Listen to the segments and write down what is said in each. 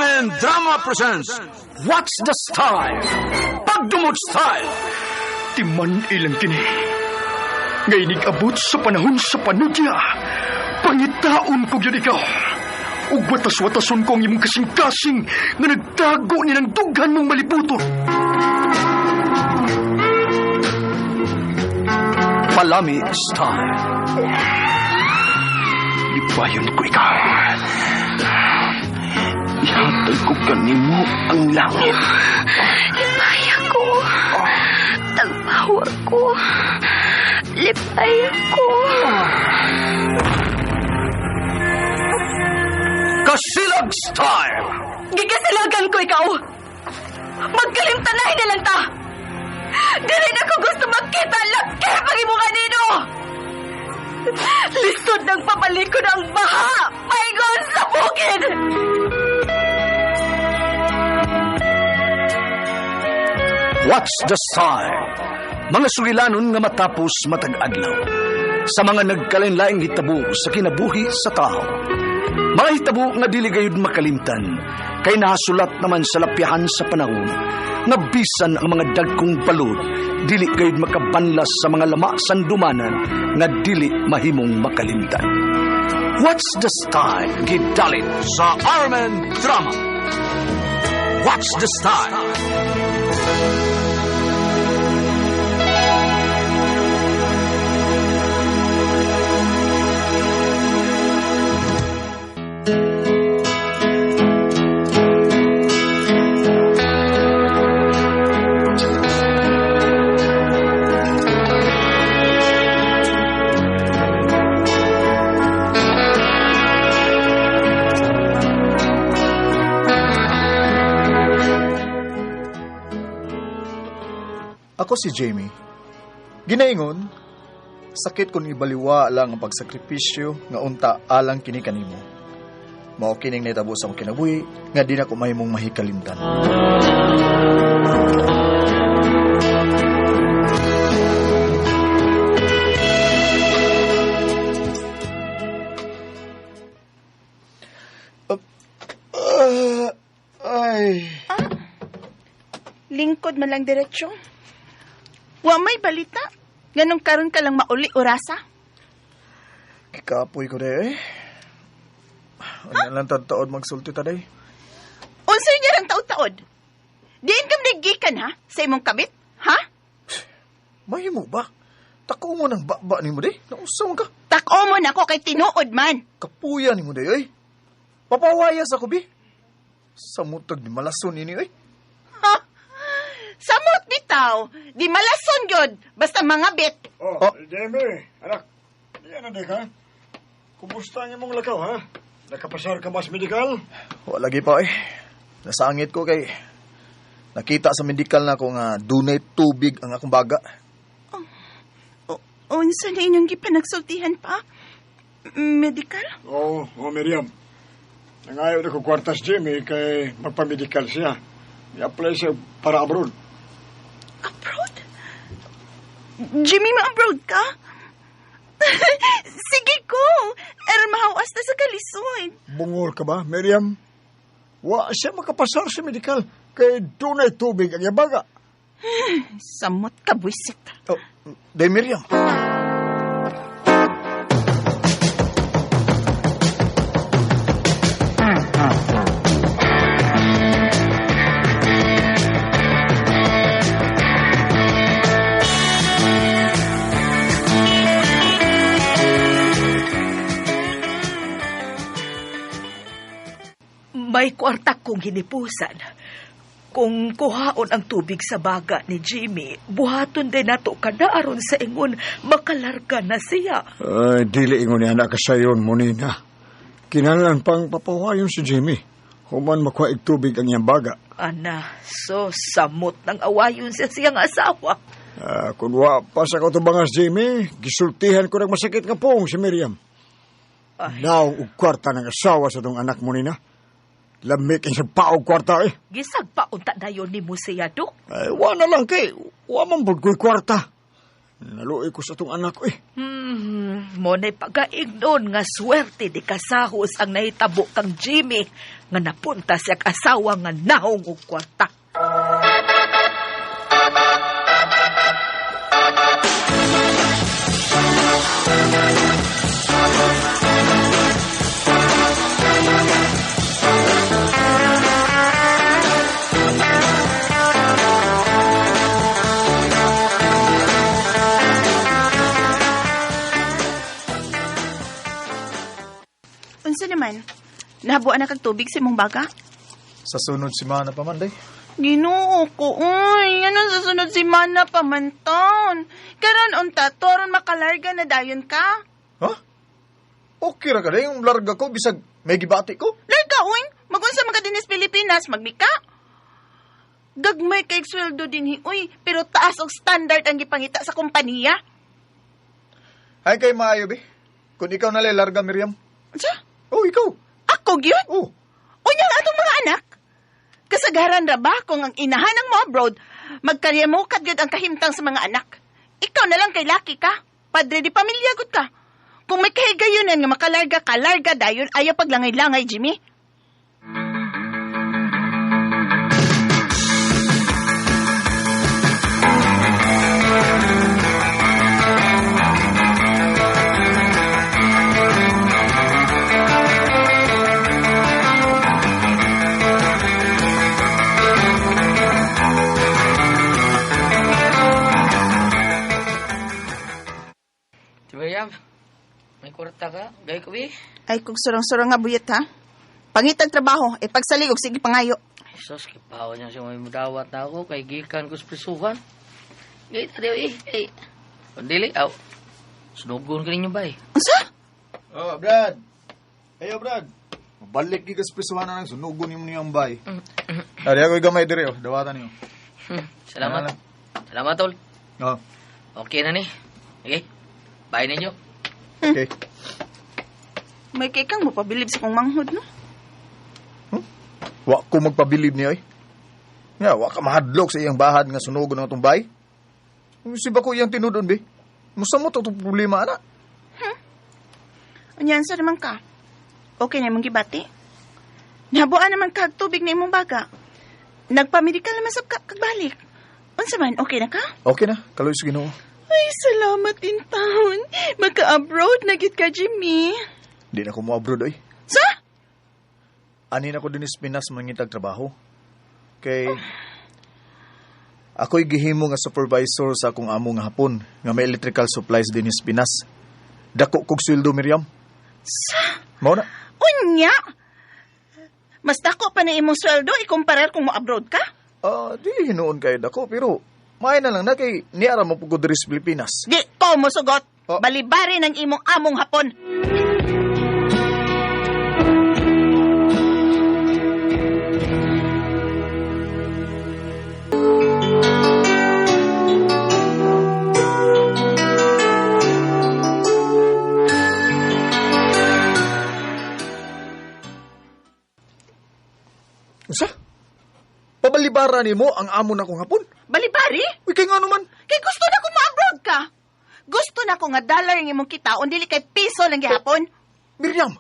RMN Drama presents What's the Style? Pagdumot Style. Timan ilang kini. Ngay abot sa panahon sa panudya. Pangitaon ko yun ikaw. Ug watas-watason kong imong kasing-kasing nga nagtago ni ng dughan mong malibuton. Palami Style. Ibayon ko ikaw. Ihatag ko kanimo ang langit. Lipaya ko. Tagpawa ko. Lipaya ko. Kasilag Style. Gigasilagan ko ikaw. Magkalimtanahin na lang ta. Dili na ko gusto makita laki pag imo kanino. Lisod ng papalikod ang baha. Paigon sa bukid. What's the Style? Mga sugilanon nga matapos matag-adlaw. Sa mga nagkalain-laing hitabo sa kinabuhi sa tao. Mga hitabo nga dili gayud makalimtan, kay nahasulat naman sa lapyahan sa panahon, nga bisan ang mga dagkong balod, dili gayud makabanlas sa mga lama sandumanan, nga dili mahimong makalimtan. What's the Style? Gidalit sa RMN Drama. What's the Style? Ako si Jamie. Ginaingon, sakit kung ibaliwa lang ang pagsakripisyo nga unta alang kini kanimo. Mao kining nahitabo sa akong kinabuhi nga di na ko mahimong mahikalimtan. Lingkod man lang diretsyo. Wa may balita. Ganong karon ka lang mauli orasa. Kikapoy ko day. Ano lang taod magsulti taday? Unsay niya lang taod-taod? Diin kam nagikan ha? Sa imong kabit? Ha? Mahimo ba? Tako mo ng baba ni mo day. Nausaw ka. Tako mo na ko kay tinuod man. Kapuya ni mo day oy. Papawayas ako bi. Samutag ni malason ini oy. Ha? Samot bitaw. Di malason gyud. Basta mga bit. Jamie, anak. Yan na ka. Kumusta ang imong lakaw, ha? Nakapasar ka mas medikal? Wala lagi pa eh. Nasangit ko kay nakita sa medikal na ko nga dunay tubig ang akong baga. Unsa na inyong gipanagsultihan pa? Medical? Oo, Miriam. Nangayon ako kwartas Jamie kay magpamedikal siya. I-apply siya para abroad. Abroad? Jimmy, ma-abroad ka? Sige ko. Mahawas na sa kalisod. Bungol ka ba, Miriam? Wa siya makapasar sa medikal kay dunay tubig ang yabaga. Samot ka, buisit. Day Miriam. May kwarta kong hinipusan. Kung kuhaon ang tubig sa baga ni Jimmy, buhaton din nato kada aron sa ingon makalarga na siya. Dili ingon ni anak kasayon mo nina. Kinahanglan pang papawayon si Jimmy. Human makuha tubig ang iyang baga. Ana, so samot ng awayon sa siyang asawa. Kung wa pa sa kautubangas Jimmy, gisultihan ko ng masakit nga poong si Miriam. Now, kwarta ng asawa sa tong anak mo nina. Lamik ang siyang paog kwarta eh. Gisag pa unta dayon ni mo siya, Dok. Wa na lang kay, wa man budko'y kwarta. Naluoy ko sa itong anak ko eh. Mo na'y pagaignon nga swerte di kasahos ang nahitabo kang Jimmy nga napunta siya asawa nga naong og kwarta. Unsa naman? Nahabuan na kag tubig sa imong baga? Sa sunod si Mana pa man, day. Ginoo ko, uy. Ano sa sunod si Mana pamanton? Karon unta, toron makalarga na dayon ka? Ha? Okay ra ka, day. Yung larga ko, bisag may gibati ko. Larga, uy. Magunsa mga dinis Pilipinas, magmika. Gagmay kay sweldo din, uy. Pero taas og standard ang gipangita sa kompanya. Ay kay maayo, be. Kung ikaw nalay larga, Miriam. Sa? Oh, ikaw. Ako gyud? Oh. Unya nga atong mga anak. Kasagaran ra ba kung ang inahan ng mo abroad, magkaryamukad gyud ang kahimtang sa mga anak. Ikaw na lang kay laki ka. Padre di pamilya gud ka. Kung may kahigayunan nga makalarga ka, larga dayon, ayaw paglangay-langay, Jimmy. Miriam, may kwarta ka? Gay ko, Ay, kung surang-surang nga buyet, ha? Pangitag trabaho, pagsaligog, sige pangayo. Sos, kipawa niya siya may mudawat na ako kay gikan ko sa prisuhan. Gay, tadiyo, eh. Pandili, aw. Sunugon ka ninyo ba, Unsa? Oh, Brad. Ayo, Brad. Balik gigas prisuhanan ng sunugon yung niyang bay. Ari ako gamay dire, oh. Dawatan niyo. Salamat. Salamat, tol. Oh. Okay na ni. Okay. Bye ninyo. Okay. May kay kang mapabilib sa kong manghod, no? Wa ko magpabilib niya, eh. Nga, wa ka mahadlok sa iyang bahad nga sunugon ng itong bay. Si ba ko iyang tinudon, be? Musta mo itong problema, anak? Unyan, sa naman ka? Okay na mong gibati? Nabuan naman kag tubig na imong baga. Nagpamedikal naman sa kagbalik. Unsa man, okay na ka? Okay na, kaloy sa Ginoo. Ay, salamat in taon. Magka-abroad na gid ka, Jimmy. Di na ko mo abroad, oy. Sa? Anin ako din is Pinas mangitag trabaho. Kay ako'y gihimo nga supervisor sa akong amo nga hapon nga may electrical supplies din is Pinas. Dako kog sweldo, Miriam. Sa? Mao na. Unya? Mas dako pa na imong sweldo ikumparar kung mo-abroad ka? Dili hinuon kay dako pero may na lang na kay niara mo pugod diri sa Pilipinas. Di ko musugot. Oh. Balibari ng imong among hapon. Usa? Pabalibara nimo ang amo na kong hapon? Balibari? Uy, kay nga naman. Kay gusto na ko ma-abroad ka. Gusto na ko nga dollar ang imong kita dili kay piso lang gihapon. Miriam!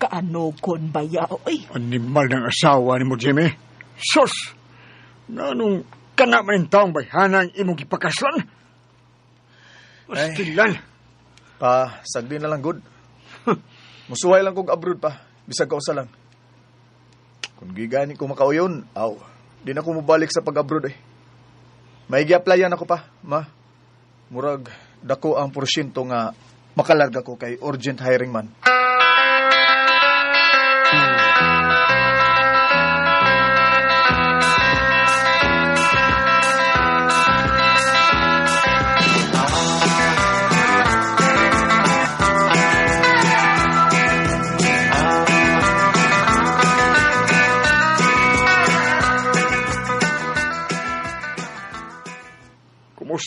Kaano kon baya, oy. Animal ng asawa ni mo, Jimmy. Sus! Nanong kana man yung taong bayhanang imong ipakaslan? Pastilan. Pa, sagdi na lang good. Musuhay lang kog abroad pa. Bisag kausa lang. Kung gigani ko makauyon, di na ko mabalik sa pag-abroad eh. May gi-applyan ako pa, ma. Murag, dako ang porsyento nga makalarga ko kay urgent hiring man.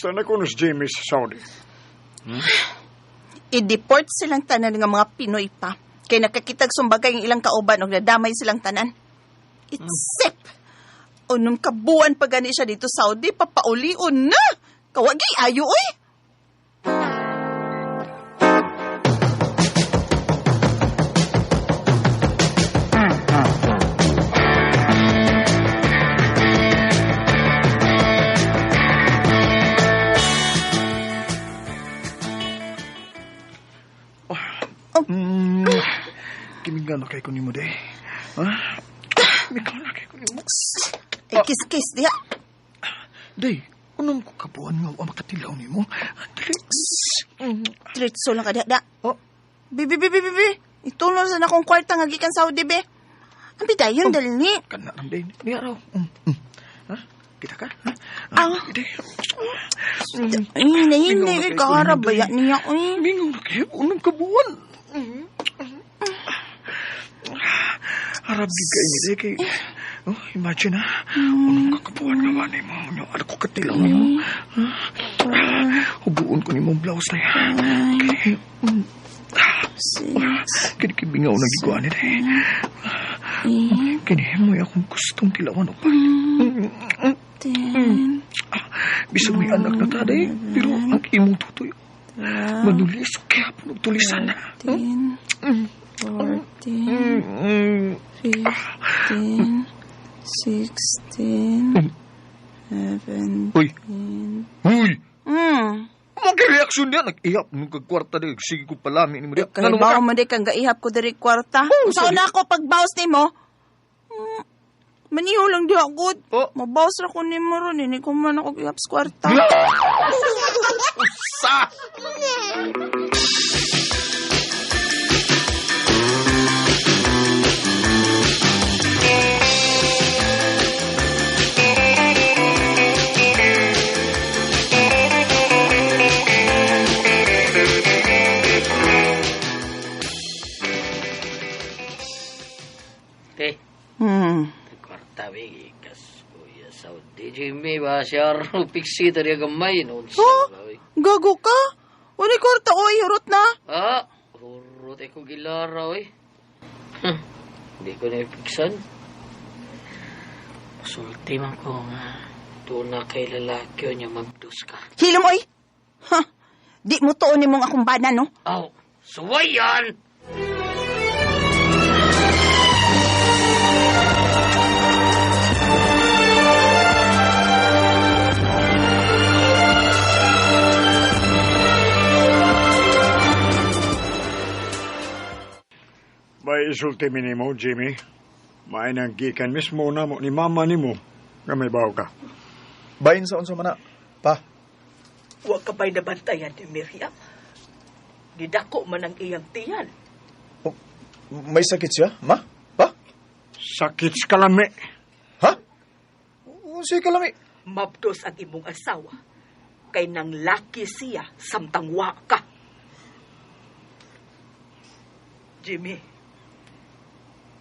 Asa na ko si Jamie sa Saudi? I-deport silang tanan nga mga Pinoy pa. Kay nakakitag sumbagay ang ilang kauban o nadamay silang tanan. Isip! Unong kabuan pa gani siya dito Saudi, papaulion na! Kawagi ayo, oy! Kimingga na kay ko ni mo, day. Ha? Kimingga na kay ko ni mo. Ay, kiss-kiss diya. Day, unong ko kabuan nga ang makatilaw ni mo. Dali. Tritso lang ka diya. Oh. Bibi. Itulong sa akong kwarta nga gikan Saudi, be. Ang bidayon, dali ni. Kanarang, day. Di araw. Ha? Kita ka? Ha? Day. Ay, hindi. Kaharabaya niya, oy. Mingaw na kayo. Unong kabuan. Harap di kayo ni day kay... Oh, imagine ha. Unong kakabuan nga ba ni mo. Ano ko katilaw ni mo. Hubuon ko ni mo blouse na yan. Kini-kibingaw na giguan ni day. Kini mo akong gustong tilawan o pa. Bisag may anak na taday. Pero ang imong tutoy. Manulis. Kaya po nagtulisan na. 14, 15, 16, 17. Uy! Uy! Hmm. Mag-reaksyon niya. Nag-ihap nung kagkwarta na. Sige ko palami ni mo. Kaya bawa mo di kang gaihap ko dari kwarta. Saan na ako pag-bawas ni mo? Maniho lang di ako. Mabawas na ko ni mo ron. Hindi ko man ako ihap sa kwarta. Usa! Kwarta, bigi. Kuya Saudi, Jimmy, ba siya piksi tadi gamay. Gago ka? Uli kwarta, oy. Hurot na. Hurot ako gilara, oy. Hindi ko na ipiksan. Masulti man ko nga. Doon na kay lalaki o niya magdus ka. Hilom, oy. Ha? Di mo tuon mong akong bana, no? Suway yan! May isulti mi nimo, Jimmy. May nang gikan mismo na mo ni mama nimo nga may baw ka. Bayin sa unsa man na. Pa, Huwag ka ba'y nabantayan ni Miriam? Didako man ang iyang tiyan. may sakit siya, ma? Pa? Sakit sa kalami. Ha? Unsay kalami? Mabdos ang imong asawa. Kay nang laki siya samtang wa ka. Jimmy,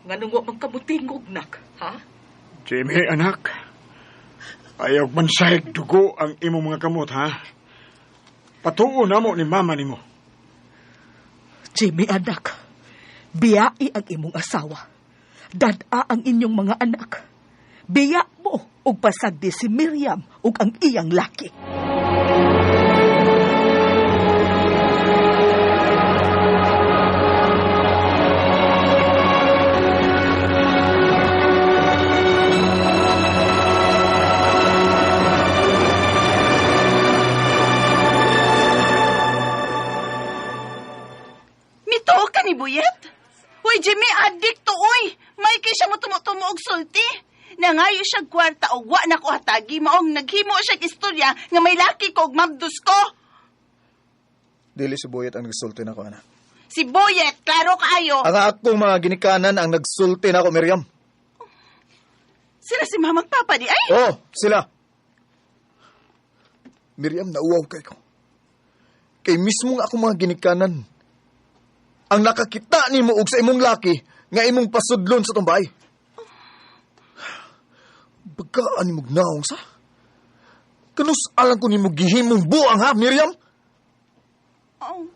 nganong wa man kamutingog nak, ha? Jimmy, anak. Ayaw man sahig dugo ang imong mga kamot, ha? Patuo na mo ni mama nimo. Jimmy, anak, biyai ang imong asawa. Dada ang inyong mga anak. Biya mo ug pasagdi si Miriam ug ang iyang laki. Mito ka ni Buyet? Uy, Jimmy, adik to, uy. May kay siya mo tumutumo og sulti. Nangayo siya kwarta og wa na ko hatagi. Maong naghimo siya istorya nga may laki ko og mabdus ko. Dili si Boyet ang nagsulti na ko, anak. Si Buyet, klaro kaayo. Ang akong mga ginikanan ang nagsulti na ko, Miriam. Sila si mamang papa di ay. Oh, sila. Miriam, nauwaw kay ko. Kay mismo nga akong mga ginikanan. Ang nakakita ni mo og sa imong laki nga imong pasudlon sa tumbay. Bagaan ni mong naong sa. Kanus alang ko ni mo gihimong buang ha, Miriam? Oo.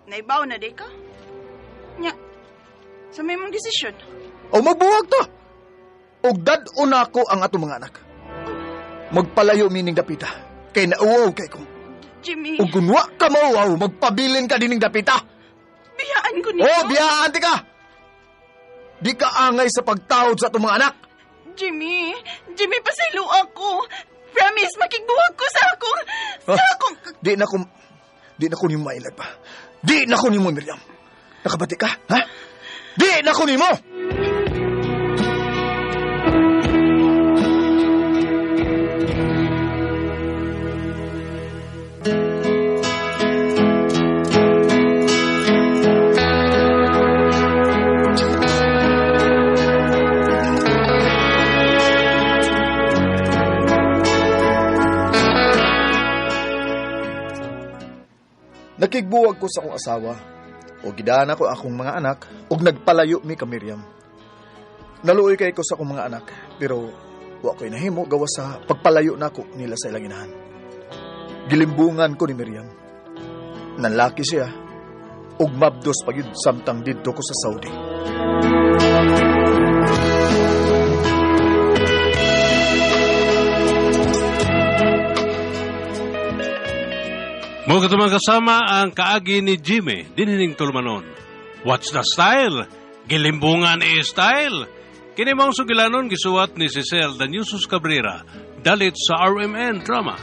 Naibaw na di ka? Nya, sa may mong desisyon. O magbuwag ta. O dadon ako ang ato mga anak. Magpalayo mining dapita. Kay nauwaw kay ko. Jimmy, O gunwa ka mauwaw, magpabilin ka dining dapita. biyaan ko O, niyo. biyaan ti ka. Di ka angay sa pagtawad sa ato mga anak. Jimmy, pasaylo ako. Promise, makigbuwag ko sa akong... Di na ko ni mo mailag pa. Di na ko ni mo, Miriam. Nakabati ka, ha? Di na ko ni mo! Nakigbuwag ko sa akong asawa, o gidaan ko akong mga anak, o nagpalayo mi ka Miriam. Naluoy kay ko sa akong mga anak, pero wa ko'y nahimo gawa sa pagpalayo nako nila sa ilang inahan. Gilimbungan ko ni Miriam. Nanlaki siya, ug mabdos pagyud samtang didto ko sa Saudi. Mga katumang kasama ang kaagi ni Jimmy, dinhining tulmanon. What's the style? Gilimbungan style. Kini mong sugilanon gisuwat ni Cecil Daniusos Cabrera, dalit sa RMN Drama.